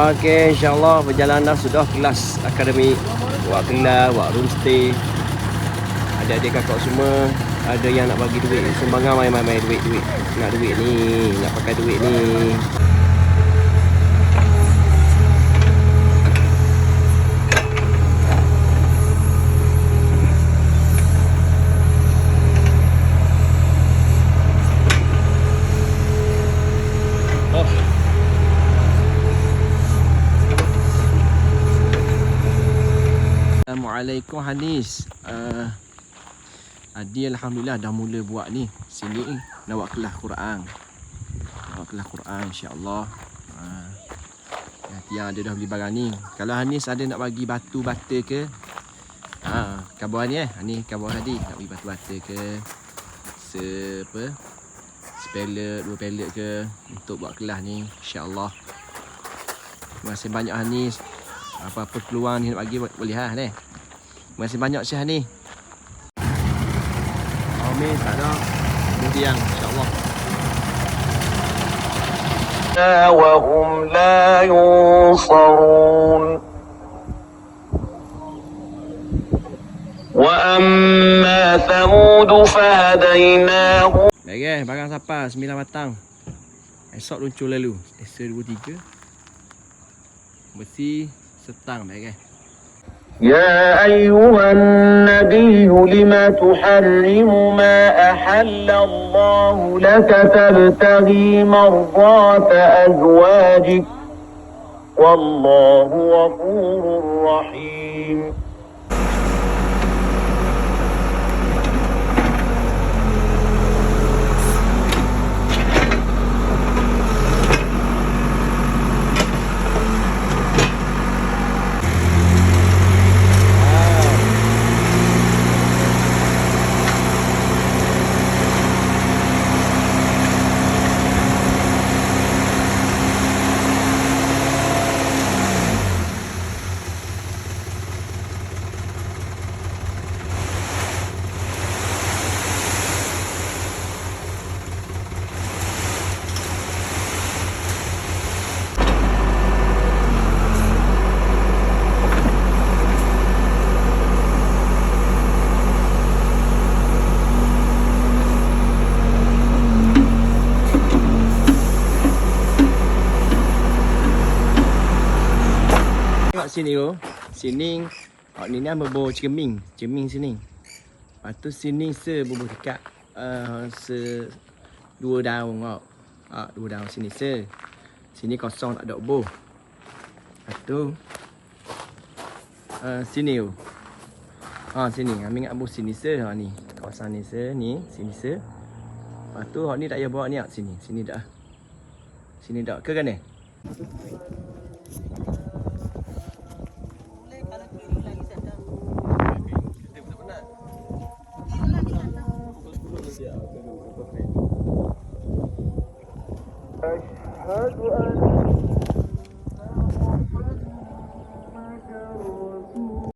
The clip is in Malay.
Okey, insyaAllah perjalanan sudah kelas akademik. Buat kelas, buat roomstay. Adik-adik kakak semua ada yang nak bagi duit. Sumbangan main-main duit. Nak duit ni, nak pakai duit ni. Assalamualaikum Hanis. Adi alhamdulillah dah mula buat ni. Sini nak buat kelas Quran. Insya-Allah. Yang ada dah beli barang ni. Kalau Hanis ada nak bagi batu bata ke? Kabar ni Hanis kabar tadi nak bagi batu bata ke? Sepelet, 2 pelet ke untuk buat kelas ni insya-Allah. Terima kasih banyak Hanis. Apa-apa peluang ni nak bagi boleh ni. Terima kasih banyak Syah ni. Amin, tak ada. Kemudian insya-Allah. Wa hum la yunsarun. Wa amma Thamud fahadainahu. Baik, barang siapa 9 batang. Esok luncur lalu. Esok 2 3. Besi setang baik. يا أيها النبي لم تحرم ما أحل الله لك تبتغي مرضات أزواجك والله غفور رحيم. Sini sini ni berbau cermin sini. Lepas tu sini berbau dekat 2 daun 2 daun sini sini kosong tak ada berbau. Lepas tu sini sini kami ingat berbau sini ni kawasan ni ni sini Lepas tu ni tak payah bawa ni sini dah. Sini dah ke kan ni? أشهد أن